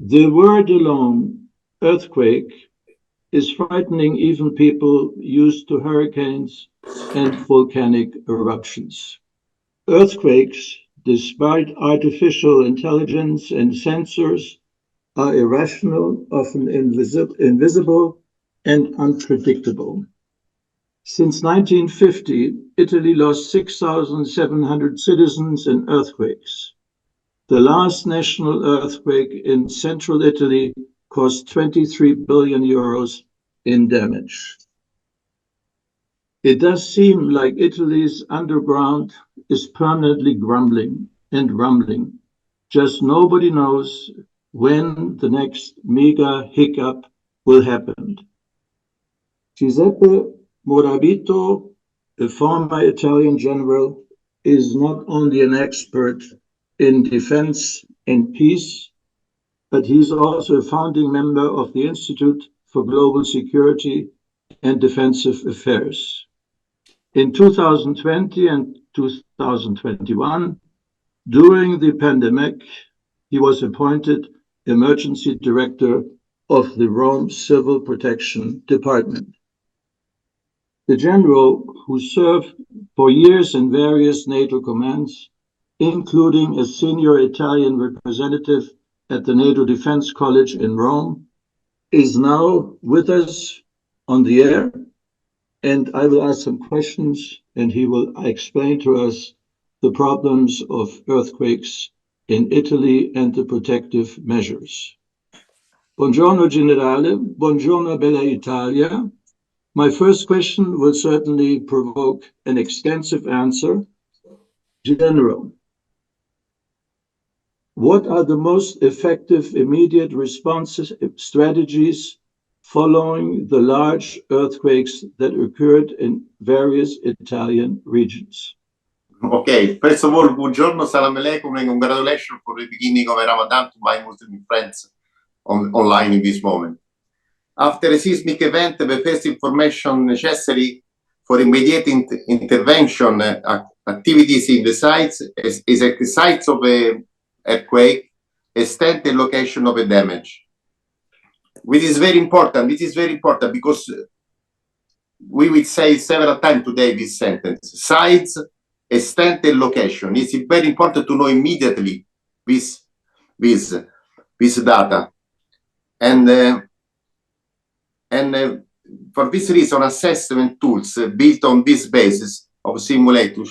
The word alone, earthquake, is frightening even people used to hurricanes and volcanic eruptions. Earthquakes, despite artificial intelligence and sensors, are irrational, often invisible, and unpredictable. Since 1950, Italy lost 6,700 citizens in earthquakes. The last national earthquake in central Italy cost 23 billion euros in damage. It does seem like Italy's underground is permanently grumbling and rumbling. Just nobody knows when the next mega hiccup will happen. Giuseppe Morabito, a former Italian general, is not only an expert in defense and peace, but he's also a founding member of the Institute for Global Security and Defensive Affairs. In 2020 and 2021, during the pandemic, he was appointed emergency director of the Rome Civil Protection Department. The general, who served for years in various NATO commands, including a senior Italian representative at the NATO Defense College in Rome, is now with us on the air, and I will ask some questions, and he will explain to us the problems of earthquakes in Italy and the protective measures. Buongiorno, Generale. Buongiorno, Bella Italia. My first question will certainly provoke an extensive answer. General, what are the most effective immediate response strategies following the large earthquakes that occurred in various Italian regions? Okay, first of all, buongiorno, salam alaikum, and congratulations for the beginning of Ramadan to my Muslim friends online in this moment. After a seismic event, the first information necessary for immediate intervention activities in the sites is at the sites of an earthquake, extent and location of the damage. Which is very important. This is very important because we will say several times today this sentence: sites, extent and location. It's very important to know immediately this data. And for this reason, assessment tools built on this basis of simulation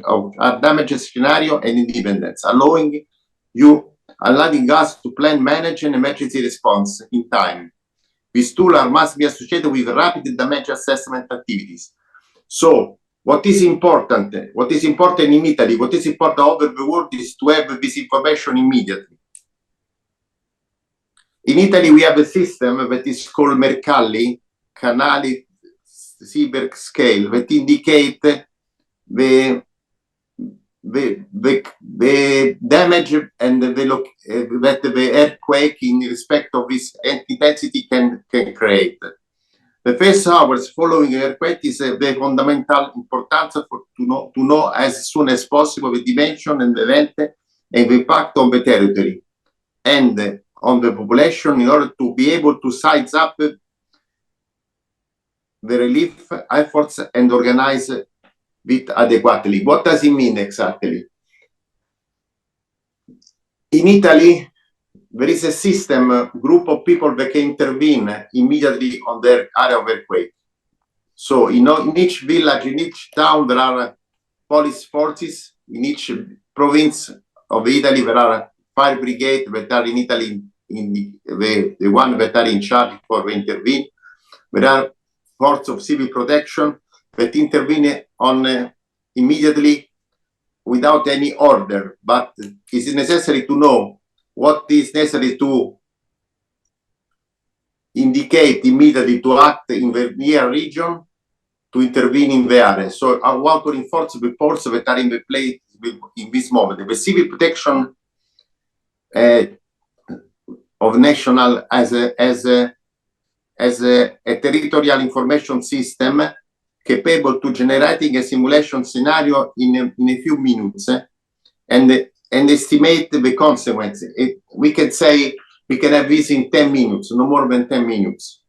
of damage scenario and independence, allowing us to plan, manage, and emergency response in time. These tools must be associated with rapid damage assessment activities. So, what is important in Italy, what is important all over the world is to have this information immediately. In Italy, we have a system that is called Mercalli, Canali Seismic Scale, that indicate the damage and that the earthquake in respect of this intensity can create. The first hours following the earthquake is the fundamental importance to know as soon as possible the dimension and the event and the impact on the territory and on the population in order to be able to size up the relief efforts and organize it adequately. What does it mean exactly? In Italy, there is a system, group of people that can intervene immediately on their area of earthquake. So in each village, in each town, there are police forces. In each province of Italy, there are fire brigade that are in Italy, the one that are in charge for intervene. There are forces of civil protection that intervene on immediately without any order, but it is necessary to know what is necessary to indicate immediately to act in the near region to intervene in the area. So I want to reinforce the forces that are in the place in this moment. The civil protection of national as a territorial information system capable to generating a simulation scenario in a few minutes and estimate the consequences. We can say We can have this in 10 minutes, no more than 10 minutes.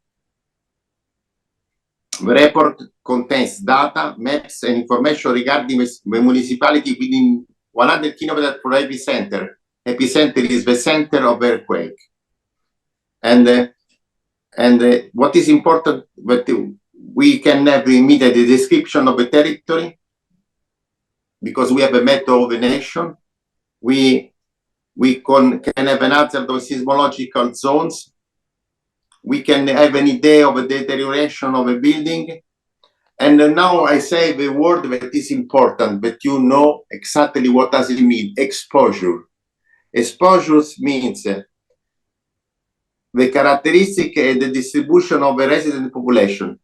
The report contains data, maps, and information regarding the municipality within 100 kilometers from epicenter. Epicenter is the center of the earthquake. And what is important, but we can have immediately a description of the territory, because we have a map of the nation. We can have an answer to seismological zones. We can have an idea of the deterioration of a building. And now I say the word that is important, but you know exactly what does it mean: exposure. Exposure means the characteristic and the distribution of the resident population.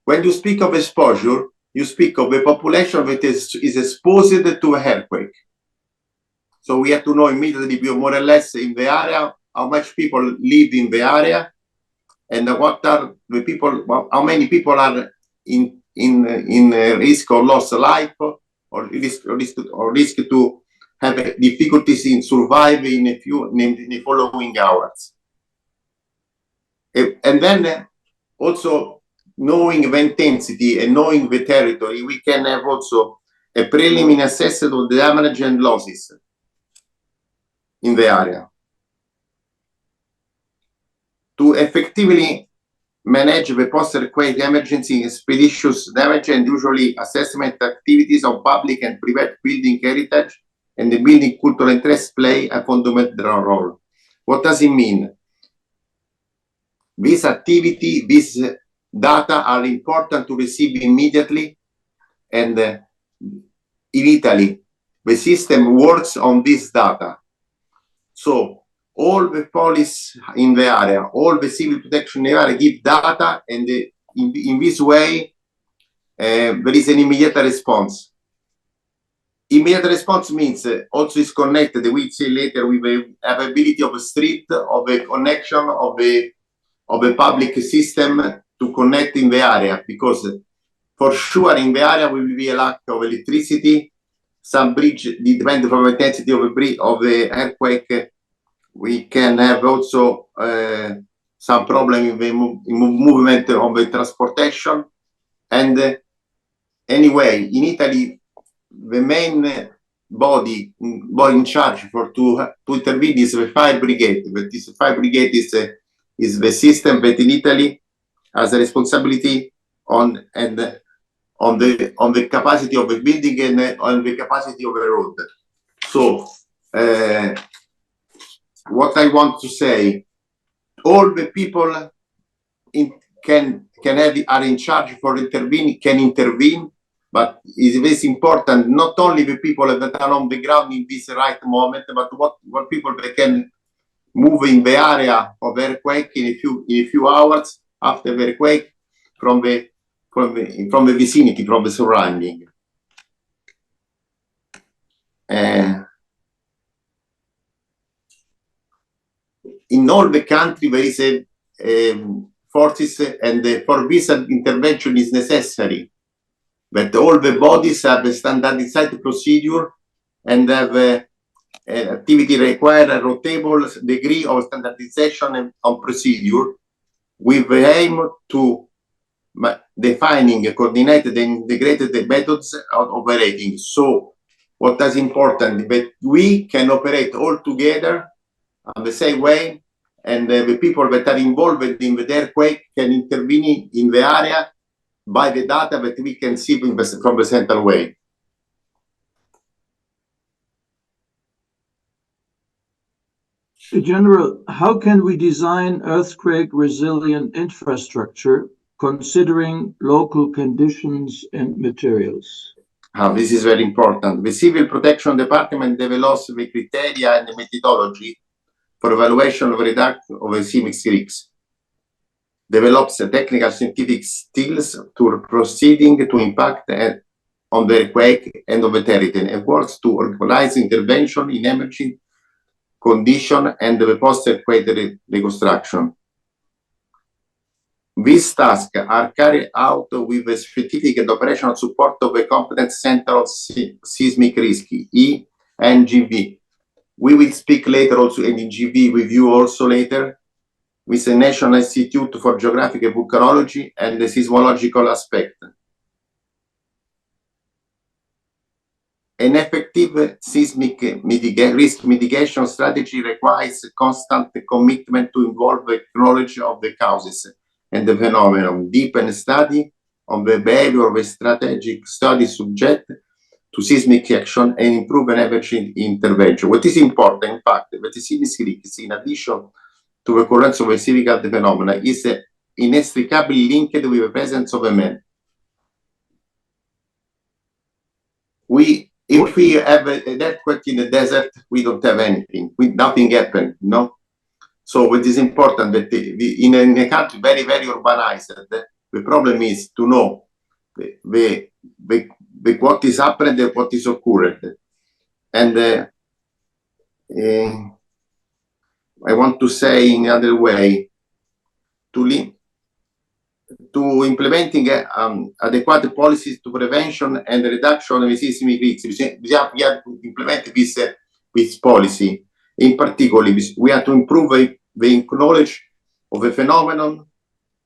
When you speak of exposure, you speak of a population that is exposed to an earthquake. So we have to know immediately, more or less, in the area, how much people live in the area, and what are the people, how many people are in risk of loss of life, or risk to have difficulties in surviving in the following hours. And then also, knowing the intensity and knowing the territory, we can have also a preliminary assessment of the damage and losses in the area. To effectively manage the post-earthquake emergency, expeditious damage, and usually assessment activities of public and private building heritage and the building cultural interests play a fundamental role. What does it mean? This activity, these data are important to receive immediately, and in Italy, the system works on this data. So all the police in the area, all the civil protection in the area give data, and in this way, there is an immediate response. Immediate response means also is connected, we say later, with the availability of a street, of a connection of a public system to connect in the area, because for sure in the area will be a lack of electricity. Some bridge, depending from the intensity of the earthquake, we can have also some problem in the movement of the transportation. And anyway, in Italy, the main body in charge to intervene is the fire brigade. But this fire brigade is the system that in Italy has a responsibility on the capacity of the building and on the capacity of the road. So what I want to say, all the people are in charge for intervening, can intervene, but it is important not only the people that are on the ground in this right moment, but what people that can move in the area of earthquake in a few hours after the earthquake from the vicinity, from the surrounding. In all the country there is forces, and for this intervention is necessary that all the bodies have a standardized procedure and have activity require a rotable degree of standardization and of procedure, with the aim to defining coordinated and integrated methods of operating. So what is important, that we can operate all together in the same way, and the people that are involved in the earthquake can intervene in the area by the data that we can see from the central way. General, how can we design earthquake-resilient infrastructure considering local conditions and materials? This is very important. The Civil Protection Department develops the criteria and the methodology for evaluation of reduction of a seismic risks, develops technical scientific skills to proceeding to impact on the earthquake and of the territory, and works to organize intervention in emerging condition and the post-earthquake reconstruction. These tasks are carried out with a specific and operational support of the Competent Center of Seismic Risk, ENGV, We will speak later also in GV with you also later, with the National Institute for Geographic and Volcanology and the seismological aspect. An effective seismic risk mitigation strategy requires constant commitment to involve the knowledge of the causes and the phenomenon, deepen study of the behavior of a strategic study subject to seismic action and improve an average intervention. What is important, in fact, that the seismic risk, in addition to the occurrence of a physical phenomena, is inextricably linked with the presence of a man. If we have an earthquake in the desert, we don't have anything. Nothing happened, no? So it is important that in a country very, very urbanized, the problem is to know what is happened and what is occurred. And I want to say in another way, to implementing adequate policies to prevention and reduction of seismic risks. We have to implement this policy. In particular, we have to improve the knowledge of the phenomenon,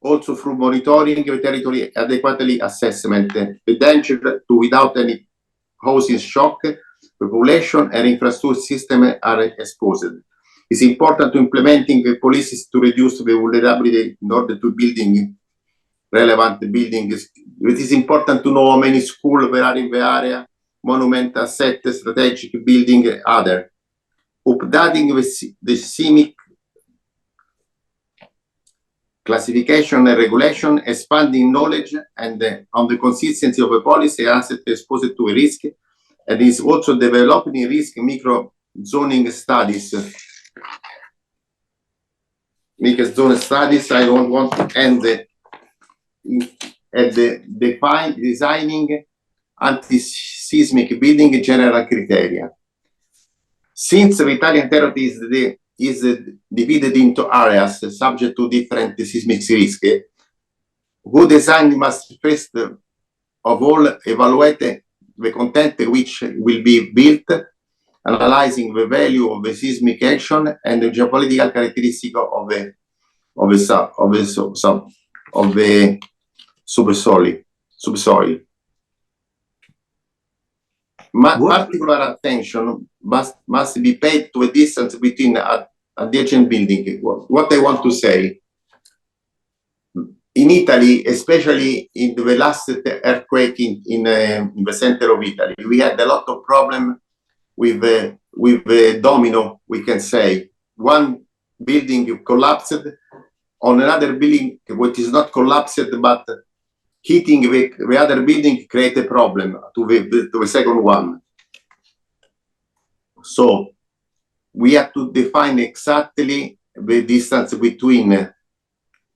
also through monitoring the territory adequately assessment, the danger to without any housing shock, the population and infrastructure system are exposed. It's important to implementing the policies to reduce the vulnerability in order to building relevant buildings. It is important to know how many schools there are in the area, monument, asset, strategic building, other. Updating the seismic classification and regulation, expanding knowledge and on the consistency of a policy asset exposed to a risk, and is also developing risk micro zoning studies. Micro zone studies, I don't want to end designing anti-seismic building general criteria. Since the Italian territory is divided into areas subject to different seismic risk, good design must first of all evaluate the content which will be built, analyzing the value of the seismic action and the geopolitical characteristic of the subsoil. Particular attention must be paid to a distance between adjacent buildings. What I want to say, in Italy, especially in the last earthquake in the center of Italy, we had a lot of problem with the domino, we can say. One building collapsed on another building, which is not collapsed, but hitting the other building create a problem to the second one. So we have to define exactly the distance between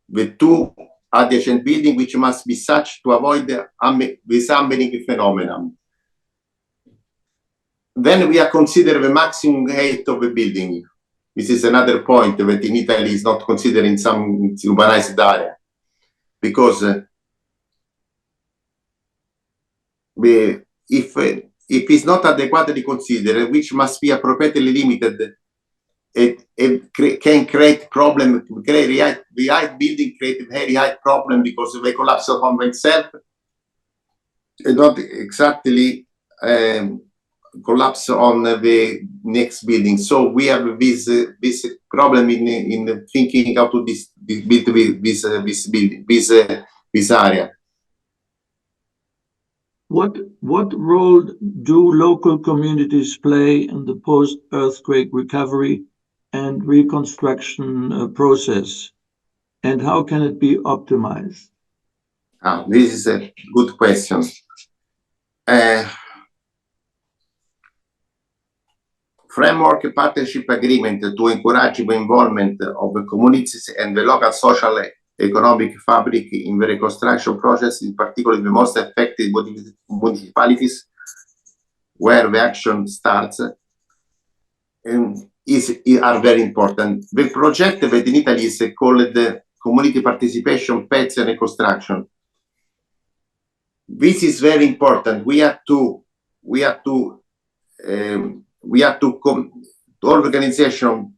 the two adjacent buildings, which must be such to avoid the humbling phenomenon. Then we are consider the maximum height of the building. This is another point that in Italy is not considered in some urbanized area, because if it's not adequately considered, which must be appropriately limited, it can create problem. The high building create a very high problem because they collapse upon themselves and not exactly collapse on the next building. So we have this problem in thinking how to build this area. What role do local communities play in the post-earthquake recovery and reconstruction process, and how can it be optimized? This is a good question. Framework partnership agreement to encourage the involvement of the communities and the local social economic fabric in the reconstruction process, in particular the most affected municipalities where the action starts, are very important. The project that in Italy is called Community Participation Pets and Reconstruction. This is very important. We have to all organizations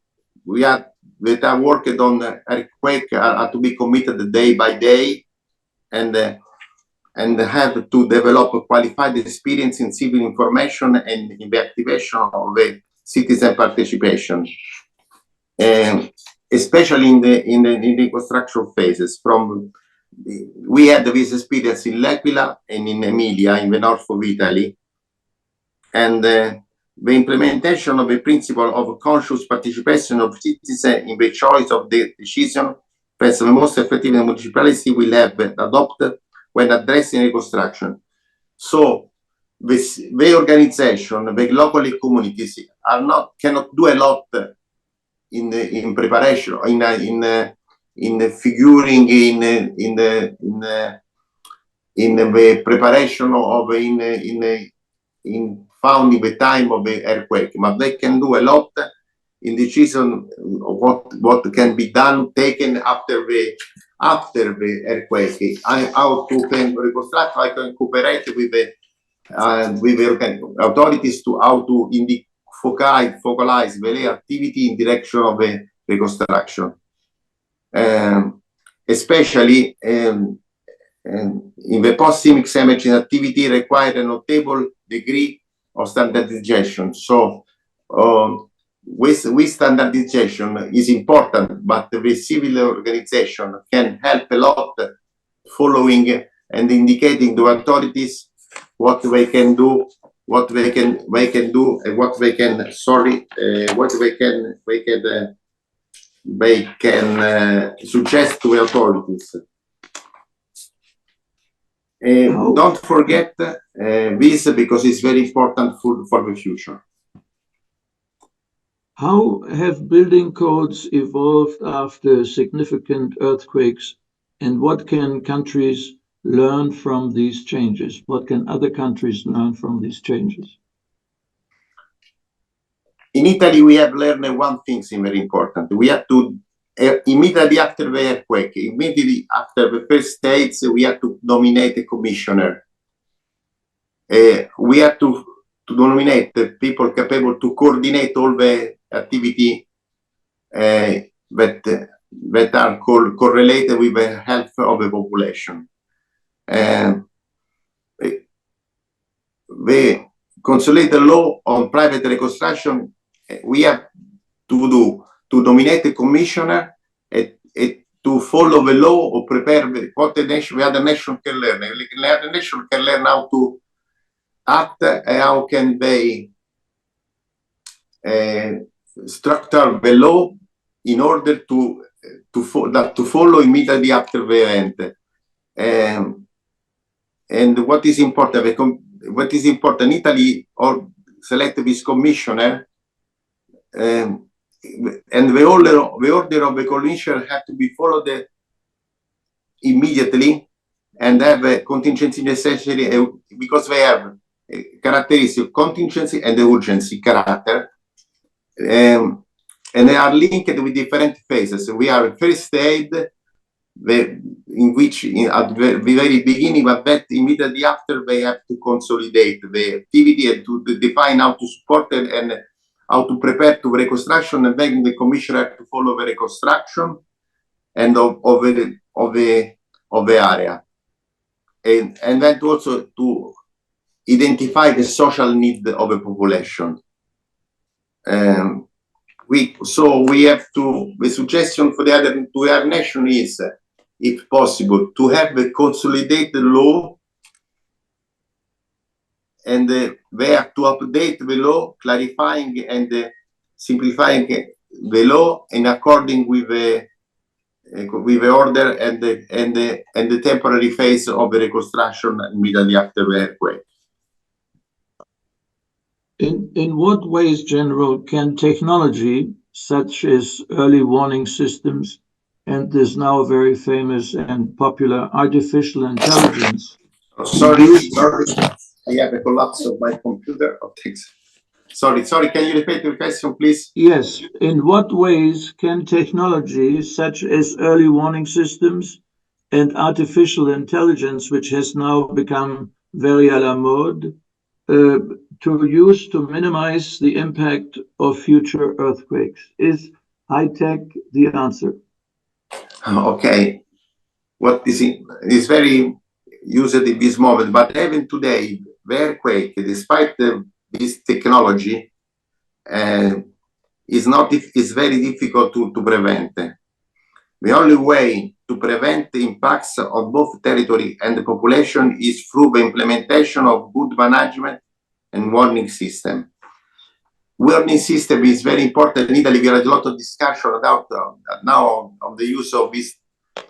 that are working on earthquake are to be committed day by day, and have to develop a qualified experience in civil information and in the activation of the citizen participation, especially in the construction phases. We had this experience in L'Aquila and in Emilia, in the north of Italy, and the implementation of the principle of conscious participation of citizens in the choice of the decision as the most effective municipality will have adopted when addressing reconstruction. So the organization, the local communities cannot do a lot in preparation, in figuring in the preparation of in founding the time of the earthquake, but they can do a lot in decision of what can be done, taken after the earthquake. How to can reconstruct, how can cooperate with the authorities to how to focalize the activity in direction of the reconstruction, especially in the post-seismic emergency activity require a notable degree of standardization. So with standardization is important, but the civil organization can help a lot following and indicating to authorities what they can do, what they can do, and what they can suggest to the authorities. Don't forget this, because it's very important for the future. How have building codes evolved after significant earthquakes, and what can countries learn from these changes? What can other countries learn from these changes? In Italy, we have learned one thing very important. We have to, immediately after the earthquake, immediately after the first states, we have to nominate a commissioner. We have to nominate the people capable to coordinate all the activity that are correlated with the health of the population. The consolidated law on private reconstruction, we have to nominate a commissioner and to follow the law or prepare what the other nation can learn. The other nation can learn how to act and how can they structure the law in order to follow immediately after the event. And what is important, Italy or select this commissioner, and the order of the commissioner have to be followed immediately, and have a contingency necessary, because they have characteristic of contingency and the urgency character, and they are linked with different phases. We are first aid, in which at the very beginning, but that immediately after they have to consolidate the activity and to define how to support it and how to prepare to reconstruction, and then the commissioner to follow the reconstruction and of the area, and then to also to identify the social need of the population. We have to, the suggestion for the other nation is, if possible, to have the consolidated law, and they have to update the law, clarifying and simplifying the law in according with the order and the temporary phase of the reconstruction immediately after the earthquake. In what ways, General, can technology such as early warning systems and this now very famous and popular artificial intelligence? Sorry, I have a collapse of my computer. Oh, thanks. Sorry, can you repeat your question, please? Yes. In what ways can technology such as early warning systems and artificial intelligence, which has now become very à la mode, to use to minimize the impact of future earthquakes? Is high tech the answer? Okay, what is very used in this moment, but even today, the earthquake, despite this technology, is very difficult to prevent. The only way to prevent the impacts of both territory and the population is through the implementation of good management and warning system. Warning system is very important. In Italy, we had a lot of discussion about now of the use of this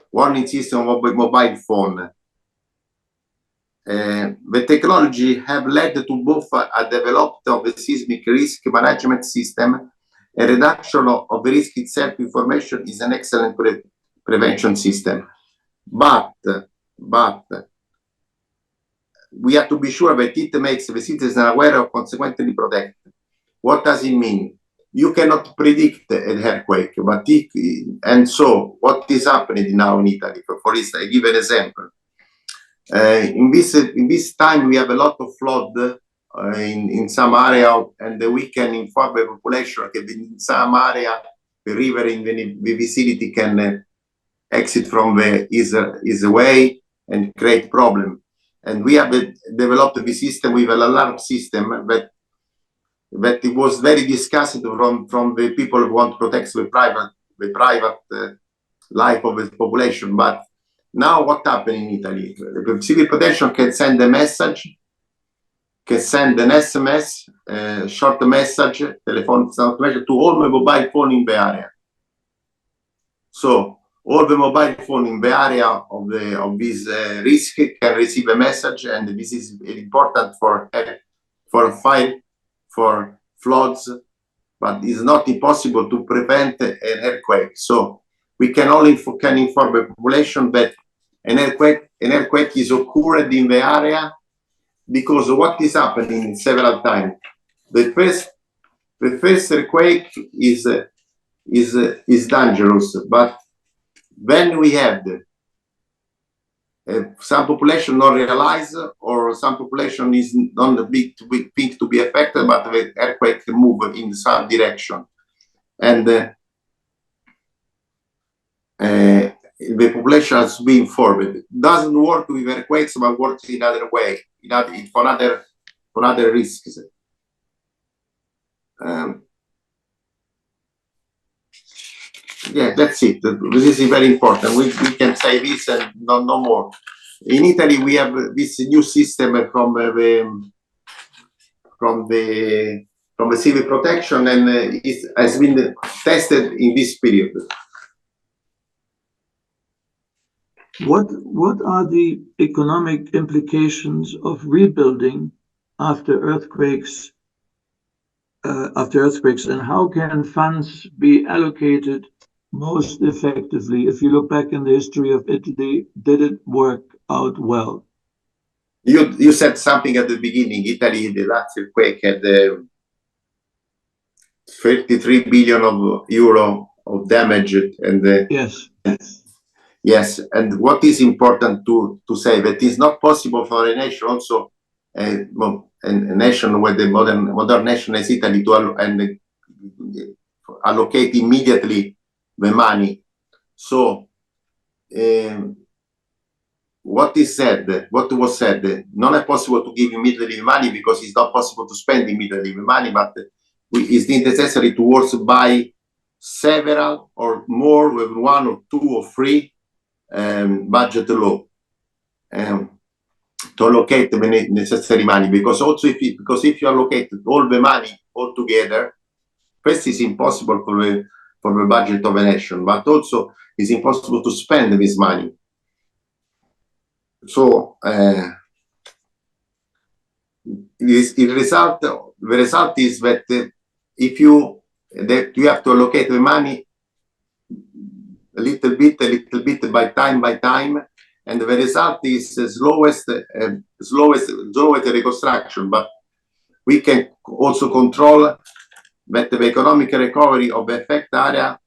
warning system of the mobile phone. The technology have led to both a development of the seismic risk management system. A reduction of the risk itself. Information is an excellent prevention system, but we have to be sure that it makes the citizen aware of, consequently protected. What does it mean? You cannot predict an earthquake, but and so what is happening now in Italy? For instance, I give an example. In this time, we have a lot of flood in some area, and we can inform the population that in some area the river in the vicinity can exit from his way and create problem. And we have developed the system with an alarm system that it was very discussed from the people who want to protect the private life of the population. But now what happened in Italy? The civil protection can send a message, can send an SMS, short message, telephone message to all the mobile phone in the area. So all the mobile phone in the area of this risk can receive a message, and this is important for fire, for floods, but it's not impossible to prevent an earthquake. So we can only inform the population that an earthquake is occurred in the area, because what is happening several times. The first earthquake is dangerous, but when we have some population not realize, or some population is not the big thing to be affected, but the earthquake move in some direction, and the population has to be informed. It doesn't work with earthquakes, but works in other way, for other risks. Yeah, that's it. This is very important. We can say this and no more. In Italy, we have this new system from the civil protection, and it has been tested in this period. What are the economic implications of rebuilding after earthquakes? And how can funds be allocated most effectively? If you look back in the history of Italy, did it work out well? You said something at the beginning. Italy, the last earthquake, had 33 billion of euro of damage, and yes. And what is important to say that it's not possible for a nation, also a nation with the modern nation as Italy, to allocate immediately the money. So what was said, not is possible to give immediately the money, because it's not possible to spend immediately the money, but it's necessary to also buy several or more, with 1 or 2 or 3 budget law to allocate the necessary money, because also if you allocate all the money all together, first it's impossible for the budget of a nation, but also it's impossible to spend this money. So the result is that if you have to allocate the money a little bit by time, and the result is slowest reconstruction. But we can also control that the economic recovery of the affected area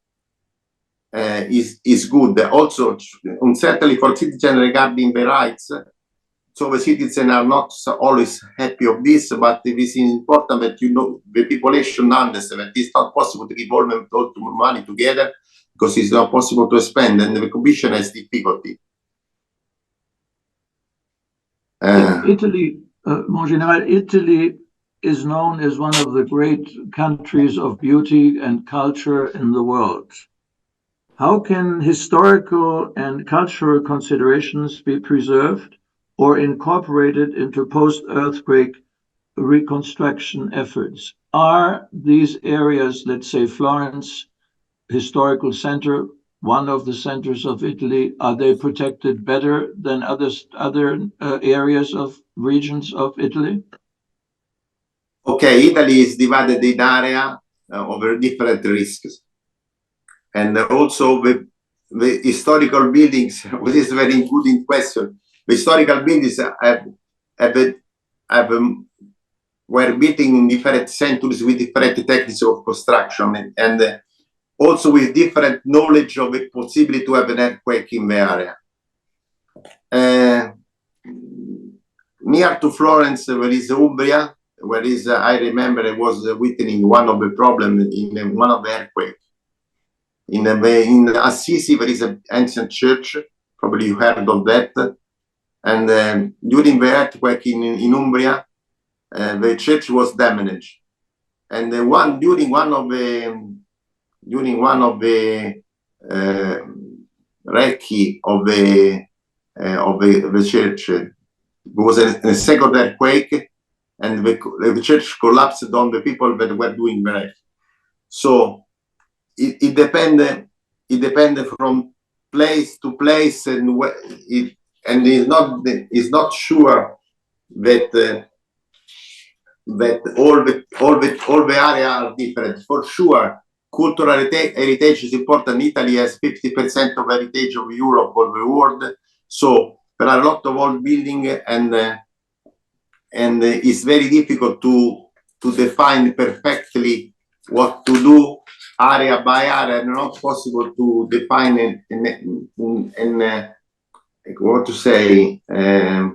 is good. Also, uncertainty for citizens regarding the rights so the citizens are not always happy of this, but it is important that the population understands that it's not possible to give all the money together because it's not possible to spend, and the Commission has difficulty. Italy, Mon Général, Italy is known as one of the great countries of beauty and culture in the world. How can historical and cultural considerations be preserved or incorporated into post-earthquake reconstruction efforts? Are these areas, let's say Florence Historical Center, one of the centers of Italy, are they protected better than other areas of regions of Italy? Okay, Italy is divided in area over different risks. And also the historical buildings, which is a very good question. The historical buildings were built in different centuries with different techniques of construction and also with different knowledge of the possibility to have an earthquake in the area. Near to Florence, there is Umbria, where is, I remember I was witnessing one of the problems in one of the earthquakes. In Assisi, there is an ancient church, probably you heard of that. And during the earthquake in Umbria, the church was damaged. And during one of the recchi of the church, there was a second earthquake, and the church collapsed on the people that were doing the recchi. So it depends from place to place, and it's not sure that all the area are different. For sure, cultural heritage is important. Italy has 50% of heritage of Europe or the world, so there are a lot of old buildings, and it's very difficult to define perfectly what to do area by area, and not possible to define what to say a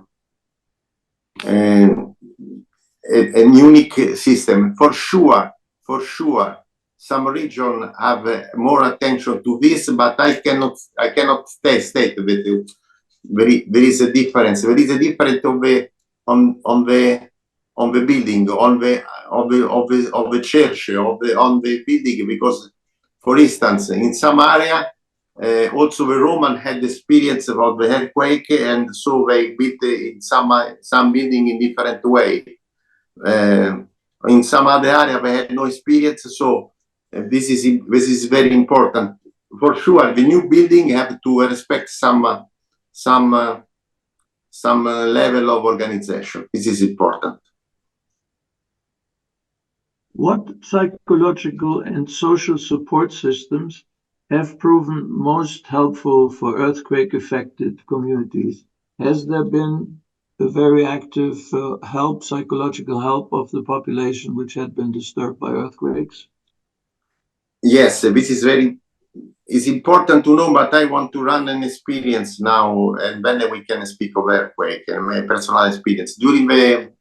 unique system. For sure, some region have more attention to this, but I cannot state that there is a difference. There is a difference on the building, of the church, on the building, because, for instance, in some area, also the Roman had experience about the earthquake, and so they built in some building in different way. In some other area they had no experience, so this is very important. For sure, the new building have to respect some level of organization. This is important. What psychological and social support systems have proven most helpful for earthquake-affected communities? Has there been a very active psychological help of the population which had been disturbed by earthquakes? Yes, this is important to know, but I want to run an experience now, and then we can speak of earthquake and my personal experience. During the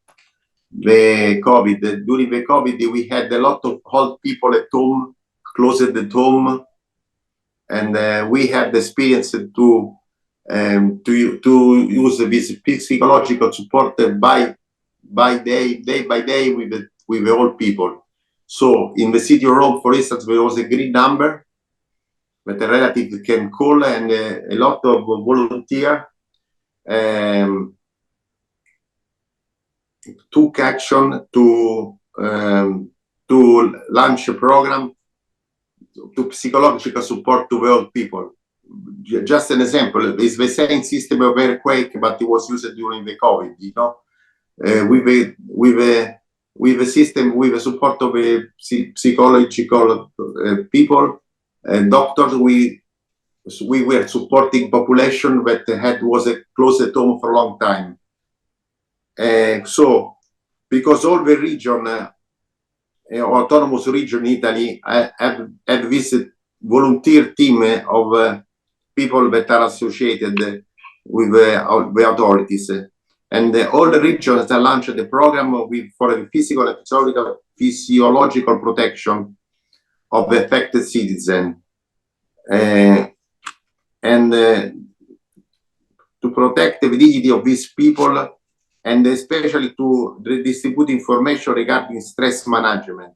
COVID, we had a lot of old people at home, closed at home, and we had the experience to use this psychological support day by day with the old people. So in the city of Rome, for instance, there was a green number that a relative can call, and a lot of volunteers took action to launch a program to psychological support to the old people. Just an example, it's the same system of earthquake, but it was used during the COVID, with a system, with the support of a psychological people and doctors. We were supporting population that was closed at home for a long time. So, because all the region, autonomous region in Italy, have this volunteer team of people that are associated with the authorities. And all the regions have launched the program for the physical and physiological protection of the affected citizen. To protect the dignity of these people, and especially to distribute information regarding stress management.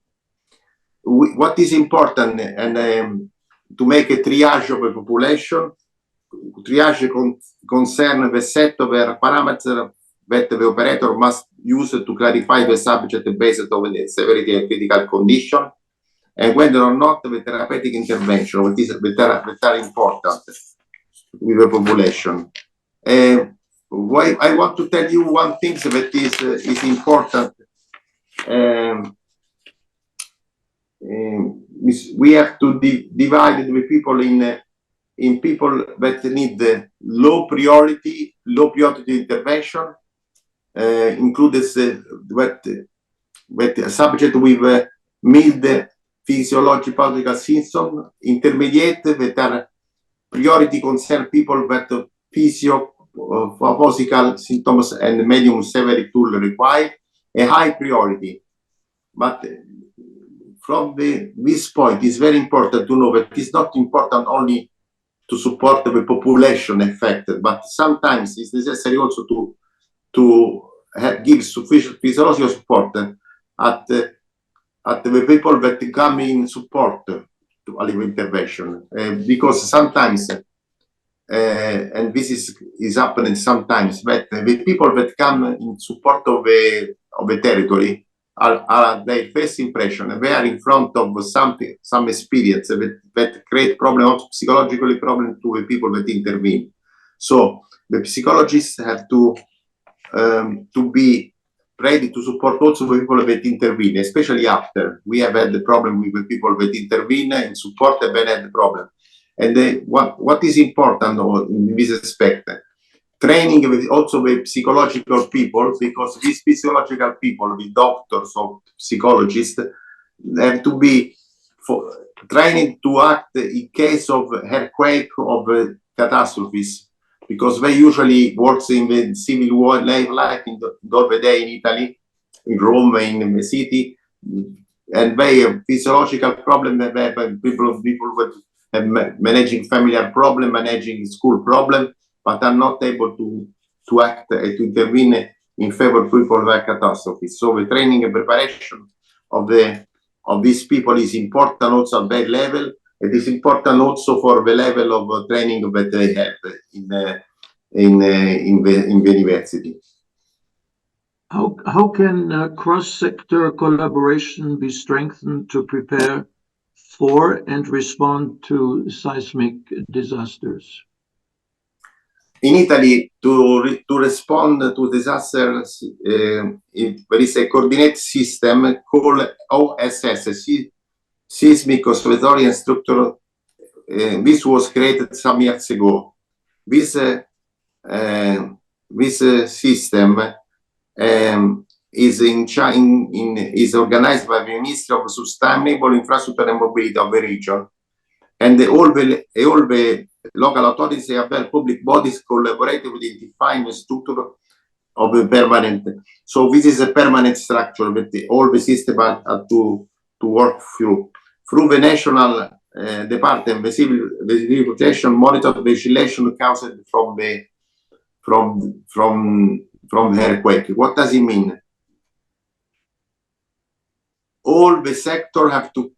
What is important, and to make a triage of the population, triage concern the set of parameters that the operator must use to clarify the subject based on the severity and critical condition, and whether or not the therapeutic intervention that are important with the population. Why I want to tell you one thing that is important. We have to divide the people in people that need low priority intervention, includes that subject with mild physiological symptoms, intermediate that are priority concern people that physiological symptoms and medium severity tool required, a high priority. But from this point, it's very important to know that it's not important only to support the population affected, but sometimes it's necessary also to give sufficient physiological support at the people that come in support to a live intervention, because sometimes, and this is happening sometimes, that the people that come in support of a territory are their first impression, and they are in front of some experience that create psychologically problem to the people that intervene. So the psychologists have to be ready to support also the people that intervene, especially after we have had the problem with the people that intervene and support and then had the problem. And what is important in this aspect, training with also the psychological people, because these physiological people, the doctors or psychologists, have to be trained to act in case of earthquake, of catastrophes, because they usually work in the civil war life in the day in Italy, in Rome, in the city, and they have physiological problem. They have people with managing familiar problem, managing school problem, but are not able to act and to intervene in favor of people like catastrophes. So the training and preparation of these people is important also at their level. It is important also for the level of training that they have in the university. How can cross-sector collaboration be strengthened to prepare for and respond to seismic disasters? In Italy, to respond to disasters, there is a coordinated system called OSS, Seismic, Oscillatory and Structural. This was created some years ago. This system is organized by the Ministry of Sustainable Infrastructure and Mobility of the region, and all the local authorities and public bodies collaborate with identifying the structure of the permanent. So this is a permanent structure that all the systems are to work through the national department. The civil protection monitor the oscillation caused from the earthquake. What does it mean? All the sector have to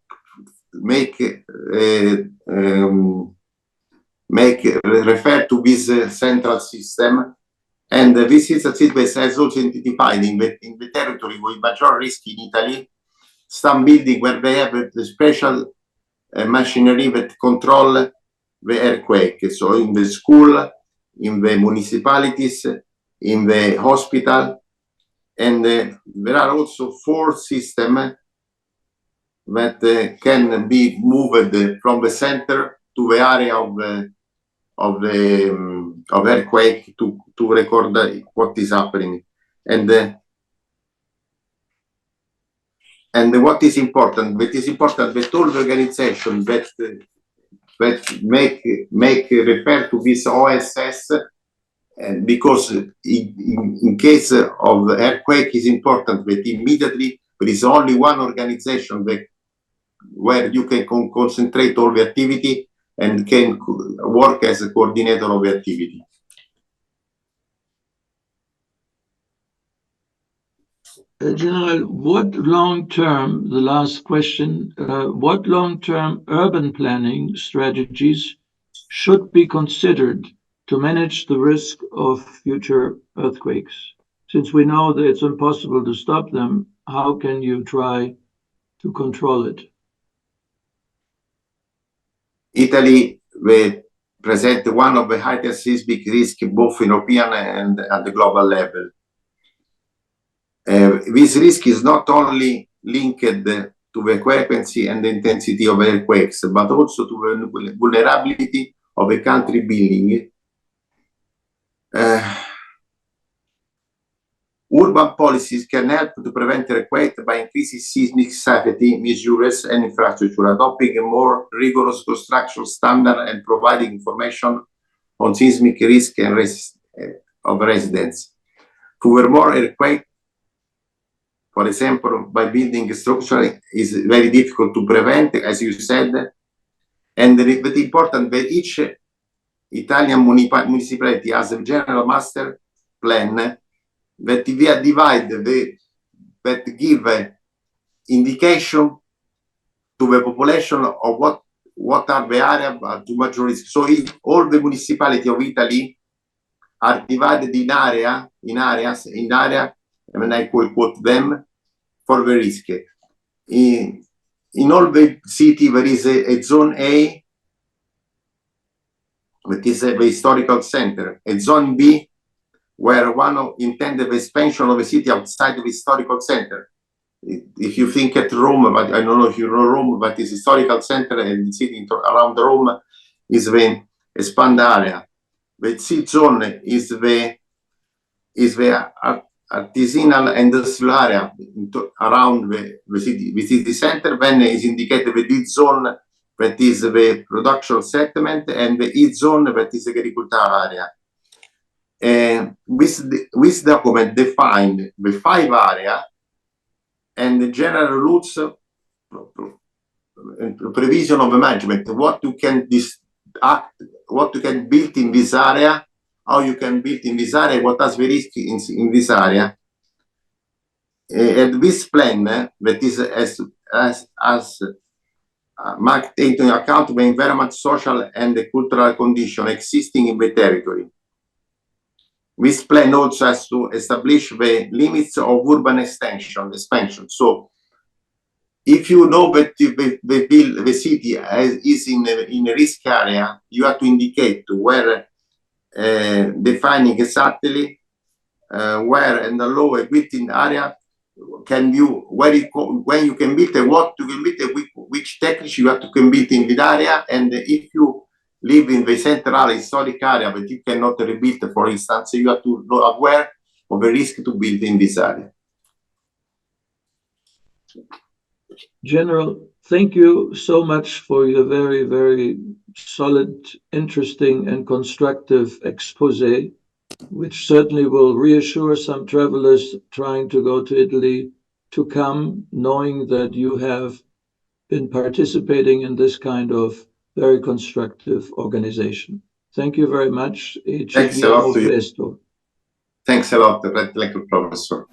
refer to this central system, and this is a system has also identified in the territory with major risk in Italy some building where they have the special machinery that control the earthquake. So in the school, in the municipalities, in the hospital, and there are also 4 systems that can be moved from the center to the area of earthquake to record what is happening, and what is important. It is important that all the organizations that make refer to this OSS And because in case of earthquake, it's important that immediately there is only one organization where you can concentrate all the activity and can work as a coordinator of the activity. General, what long-term, the last question, what long-term urban planning strategies should be considered to manage the risk of future earthquakes? Since we know that it's impossible to stop them, how can you try to control it? Italy will present one of the highest seismic risk both in European and at the global level. This risk is not only linked to the frequency and the intensity of earthquakes, but also to the vulnerability of a country building. Urban policies can help to prevent earthquakes by increasing seismic safety measures and infrastructure, adopting a more rigorous construction standard and providing information on seismic risk and of residents. Furthermore, earthquake, for example, by building structure is very difficult to prevent, as you said, and it's important that each Italian municipality has a general master plan that we divide that give indication to the population of what are the areas to major risk. So all the municipalities of Italy are divided in areas, and I quote them for the risk. In all the city there is a zone A, that is the historical center, a zone B, where one intended the expansion of the city outside the historical center. If you think at Rome, but I don't know if you know Rome, but it's historical center and the city around Rome is the expand area. The C zone is the artisanal industrial area around the city center. Then is indicated the D zone, that is the production settlement, and the E zone, that is the agricultural area. This document defined the 5 areas and the general rules and provision of the management, what you can build in this area, how you can build in this area, what has the risk in this area. And this plan that is as marked into account the environment, social and the cultural condition existing in the territory. This plan also has to establish the limits of urban expansion. So, if you know that the city is in a risk area, you have to indicate where, defining exactly where and allow a built-in area when you can build and what you can build, which techniques you have to build in the area, and if you live in the central historic area but you cannot rebuild, for instance, you have to be aware of the risk to build in this area. General, thank you so much for your very, very solid, interesting, and constructive expose, which certainly will reassure some travelers trying to go to Italy to come, knowing that you have been participating in this kind of very constructive organization. Thank you very much. Thanks a lot to you. Thanks a lot, Professor.